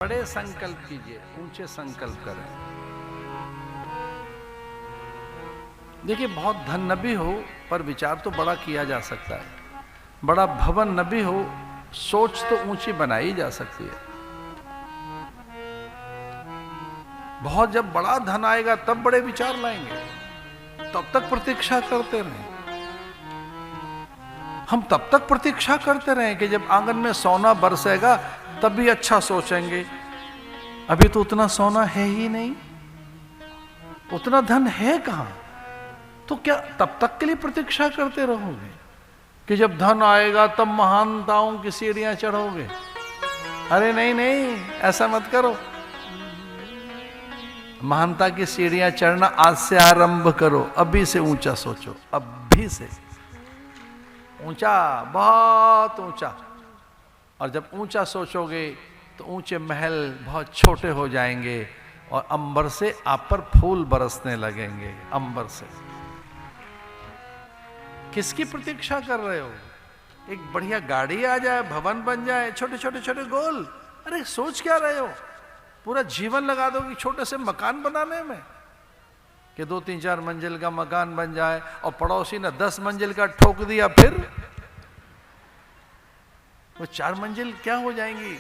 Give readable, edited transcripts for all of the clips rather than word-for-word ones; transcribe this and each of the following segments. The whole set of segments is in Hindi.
बड़े संकल्प कीजिए, ऊंचे संकल्प करें। देखिए, बहुत धन न भी हो पर विचार तो बड़ा किया जा सकता है, बड़ा भवन न भी हो सोच तो ऊंची बनाई जा सकती है। बहुत जब बड़ा धन आएगा तब बड़े विचार लाएंगे, तब तक प्रतीक्षा करते रहें। हम तब तक प्रतीक्षा करते रहें कि जब आंगन में सोना बरसेगा तब भी अच्छा सोचेंगे। अभी तो उतना सोना है ही नहीं, उतना धन है कहां, तो क्या तब तक के लिए प्रतीक्षा करते रहोगे कि जब धन आएगा तब महानताओं की सीढ़ियां चढ़ोगे? अरे नहीं नहीं, ऐसा मत करो। महानता की सीढ़ियां चढ़ना आज से आरंभ करो, अभी से ऊंचा सोचो, अभी से ऊंचा, बहुत ऊंचा। और जब ऊंचा सोचोगे तो ऊंचे महल बहुत छोटे हो जाएंगे और अंबर से आप पर फूल बरसने लगेंगे। अंबर से किसकी प्रतीक्षा कर रहे हो? एक बढ़िया गाड़ी आ जाए, भवन बन जाए, छोटे छोटे छोटे गोल। अरे सोच क्या रहे हो? पूरा जीवन लगा दोगे छोटे से मकान बनाने में कि 2-3-4 मंजिल का मकान बन जाए और पड़ोसी ने 10 मंजिल का ठोक दिया, फिर वो 4 मंजिल क्या हो जाएंगी?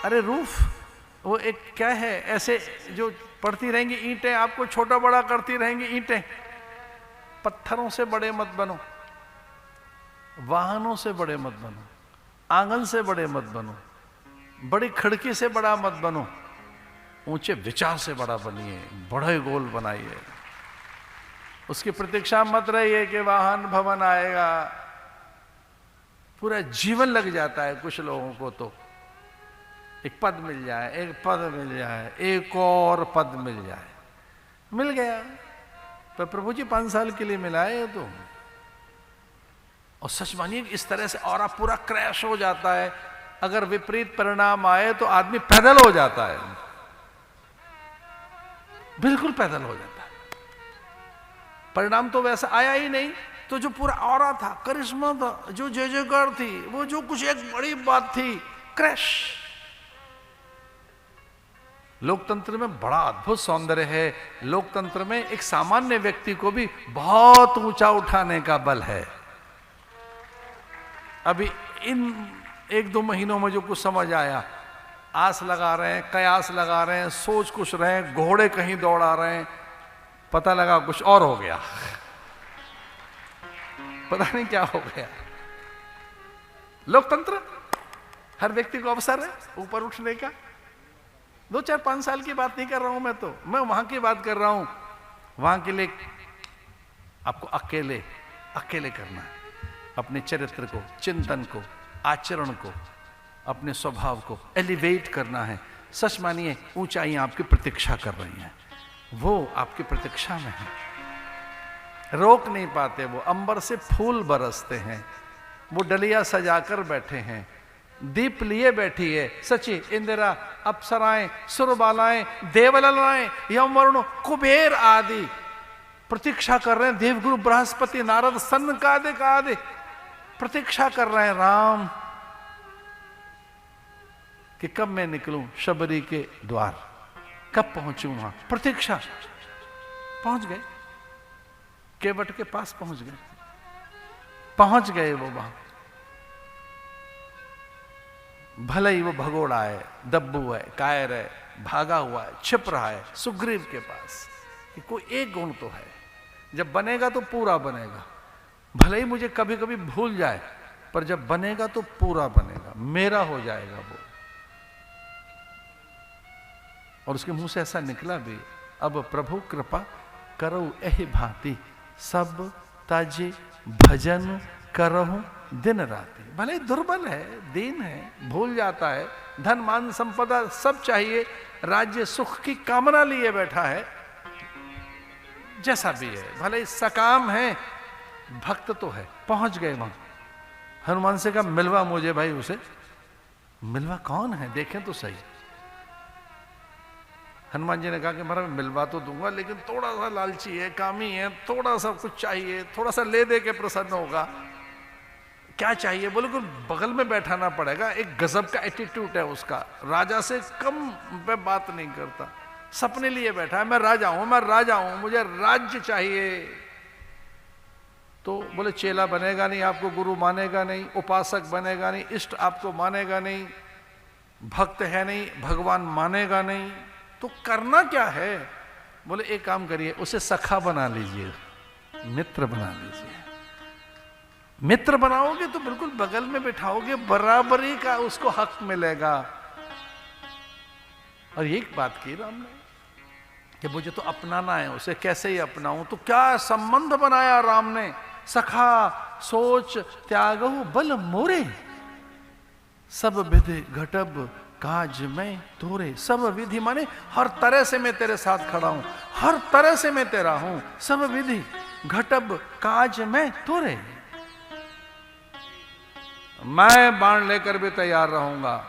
अरे रूफ वो एक क्या है, ऐसे जो पड़ती रहेंगी ईंटें, आपको छोटा बड़ा करती रहेंगी ईंटें। पत्थरों से बड़े मत बनो, वाहनों से बड़े मत बनो, आंगन से बड़े मत बनो, बड़ी खिड़की से बड़ा मत बनो, ऊंचे विचार से बड़ा बनिए, बड़े गोल बनाइए। उसकी प्रतीक्षा मत रहिए कि वाहन भवन आएगा। पूरा जीवन लग जाता है कुछ लोगों को, तो एक पद मिल जाए, एक पद मिल जाए, एक और पद मिल जाए, मिल गया। पर प्रभु जी 5 साल के लिए मिलाए तो, और सच मानिए इस तरह से और आप पूरा क्रैश हो जाता है। अगर विपरीत परिणाम आए तो आदमी पैदल हो जाता है, बिल्कुल पैदल हो जाता है। परिणाम तो वैसा आया ही नहीं, तो जो पूरा ऑरा था, करिश्मा था, जो जय जयकार थी, वो जो कुछ एक बड़ी बात थी, क्रैश। लोकतंत्र में बड़ा अद्भुत सौंदर्य है। लोकतंत्र में एक सामान्य व्यक्ति को भी बहुत ऊंचा उठाने का बल है। अभी इन 1-2 महीनों में जो कुछ समझ आया, आस लगा रहे हैं, कयास लगा रहे हैं, सोच कुछ रहे हैं, घोड़े कहीं दौड़ा रहे हैं, पता लगा कुछ और हो गया। पता नहीं क्या हो गया। लोकतंत्र, हर व्यक्ति को अवसर है ऊपर उठने का। 2-4-5 साल की बात नहीं कर रहा हूं मैं वहां की बात कर रहा हूं। वहां के लिए आपको अकेले अकेले करना है। अपने चरित्र को, चिंतन को, आचरण को, अपने स्वभाव को एलिवेट करना है। सच मानिए ऊंचाइयां आपकी प्रतीक्षा कर रही हैं, वो आपकी प्रतीक्षा में है, रोक नहीं पाते। वो अंबर से फूल बरसते हैं, वो डलिया सजाकर बैठे हैं, दीप लिए बैठी है सची इंदिरा, अप्सराएं, सुरबालाएं, देवललाएं, यमवरुण, कुबेर आदि प्रतीक्षा कर रहे हैं। देवगुरु बृहस्पति, नारद, सनकादिक आदि प्रतीक्षा कर रहे हैं राम कि कब मैं निकलूं शबरी के द्वार, कब पहुंचूं वहां। प्रतीक्षा। पहुंच गए, केवट के पास पहुंच गए, पहुंच गए वो वहां। भले ही वो भगोड़ा है, दब्बू है, कायर है, भागा हुआ है, छिप रहा है सुग्रीव के पास कि कोई एक गुण तो है, जब बनेगा तो पूरा बनेगा। भले ही मुझे कभी कभी भूल जाए, पर जब बनेगा तो पूरा बनेगा, मेरा हो जाएगा वो। और उसके मुंह से ऐसा निकला भी, अब प्रभु कृपा करो एहि भांति, सब ताजे भजन करहु दिन राति। भले दुर्बल है, दीन है, भूल जाता है, धन मान संपदा सब चाहिए, राज्य सुख की कामना लिए बैठा है, जैसा भी है, भले सकाम है, भक्त तो है। पहुंच गए वहां। हनुमान से कहा मिलवा मुझे भाई उसे। मिलवा कौन है, देखें तो सही। हनुमान जी ने कहा कि महाराज मिलवा तो दूंगा, लेकिन थोड़ा सा लालची है, कामी है, थोड़ा सा कुछ चाहिए, थोड़ा सा ले दे के प्रसन्न होगा। क्या चाहिए? बोले को बगल में बैठाना पड़ेगा। एक गजब का एटीट्यूड है उसका, राजा से कम पे बात नहीं करता, सपने लिए बैठा है, मैं राजा हूं, मैं राजा हूं, मुझे राज्य चाहिए। तो बोले चेला बनेगा नहीं, आपको गुरु मानेगा नहीं, उपासक बनेगा नहीं, इष्ट आपको मानेगा नहीं, भक्त है नहीं, भगवान मानेगा नहीं, तो करना क्या है? बोले एक काम करिए, उसे सखा बना लीजिए, मित्र बना लीजिए। मित्र बनाओगे तो बिल्कुल बगल में बिठाओगे, बराबरी का उसको हक मिलेगा। और एक बात की राम ने कि मुझे तो अपनाना है उसे, कैसे ही अपनाऊं? तो क्या संबंध बनाया राम ने? सखा सोच त्यागहु बल मोरे, सब विधि घटब काज में तोरे। सब विधि माने हर तरह से मैं तेरे साथ खड़ा हूं, हर तरह से मैं तेरा हूं। सब विधि घटब काज में तोरे, मैं बाण लेकर भी तैयार रहूंगा,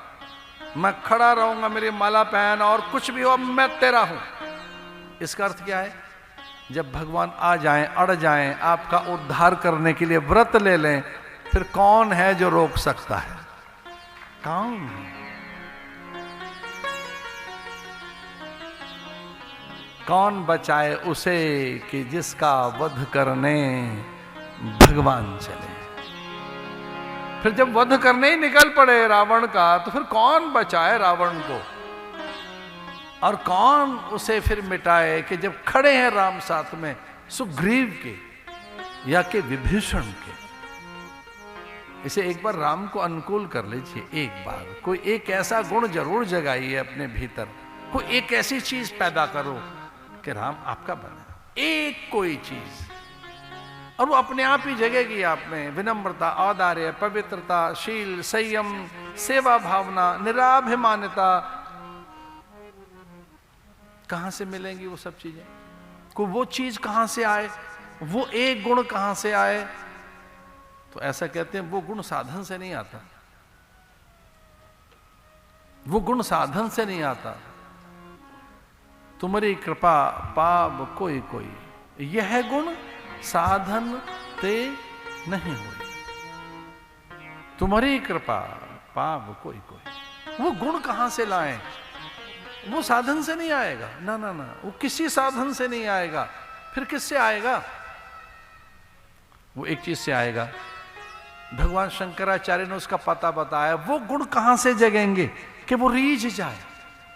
मैं खड़ा रहूंगा, मेरी माला पहन, और कुछ भी हो मैं तेरा हूं। इसका अर्थ क्या है? जब भगवान आ जाएं, अड़ जाएं, आपका उद्धार करने के लिए व्रत ले लें, फिर कौन है जो रोक सकता है? कौन? कौन बचाए उसे कि जिसका वध करने भगवान चले? फिर जब वध करने ही निकल पड़े रावण का, तो फिर कौन बचाए रावण को? और कौन उसे फिर मिटाए कि जब खड़े हैं राम साथ में, सुग्रीव के या कि विभीषण के? इसे एक बार राम को अनुकूल कर लीजिए। एक बार कोई एक ऐसा गुण जरूर जगाइए अपने भीतर, कोई एक ऐसी चीज पैदा करो कि राम आपका बने, एक कोई चीज, और वो अपने आप ही जगेगी आप में। विनम्रता, औदार्य, पवित्रता, शील, संयम, सेवा भावना, निराभिमानता। कहां से मिलेंगी वो सब चीजें? को वो चीज कहां से आए, वो एक गुण कहां से आए? तो ऐसा कहते हैं वो गुण साधन से नहीं आता, वो गुण साधन से नहीं आता। तुम्हारी कृपा पाप कोई कोई, यह गुण साधन ते नहीं हुई। तुम्हारी कृपा पाप कोई कोई, वो गुण कहां से लाएं? वो साधन से नहीं आएगा, ना ना ना, वो किसी साधन से नहीं आएगा। फिर किससे आएगा? वो एक चीज से आएगा, भगवान शंकराचार्य ने उसका पता बताया। वो गुण कहां से जगेंगे कि वो रीझ जाए?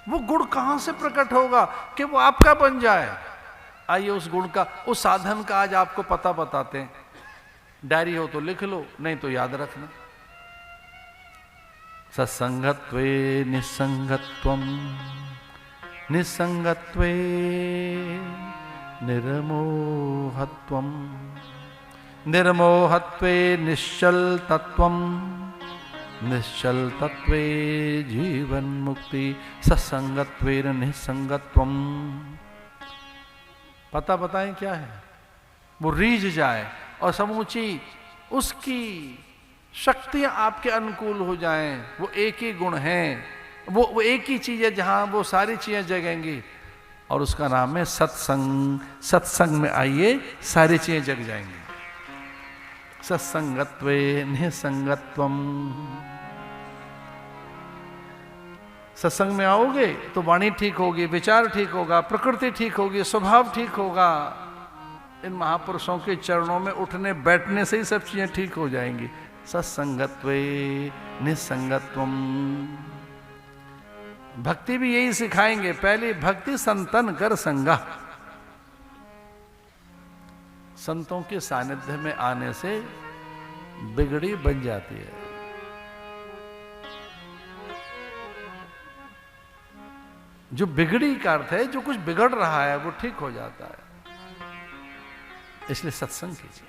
वो गुण कहां से प्रकट होगा कि वो आपका बन जाए? आइए उस गुण का, उस साधन का आज आपको पता बताते हैं। डायरी हो तो लिख लो, नहीं तो याद रखना। सत्संगत्वे निसंगत्वम, निसंगत्वे निर्मोहत्वम, निर्मोहत्वे निश्चल तत्वम, निश्चल तत्वे जीवन मुक्ति। सत्संगत्वे निसंगत्वम, पता बताएं क्या है? वो रीझ जाए और समूची उसकी शक्तियां आपके अनुकूल हो जाएं। वो एक ही गुण है, वो एक ही चीज है जहां वो सारी चीजें जगेंगी, और उसका नाम है सत्संग। सत्संग में आइए, सारी चीजें जग जाएंगी। सत्संगत्वे निसंगत्वम, सत्संग में आओगे तो वाणी ठीक होगी, विचार ठीक होगा, प्रकृति ठीक होगी, स्वभाव ठीक होगा। इन महापुरुषों के चरणों में उठने बैठने से ही सब चीजें ठीक हो जाएंगी। सत्संगत्वे निसंगत्वम। भक्ति भी यही सिखाएंगे। पहली भक्ति संतन कर संगा, संतों के सानिध्य में आने से बिगड़ी बन जाती है। जो बिगड़ी का अर्थ है जो कुछ बिगड़ रहा है वो ठीक हो जाता है। इसलिए सत्संग कीजिए।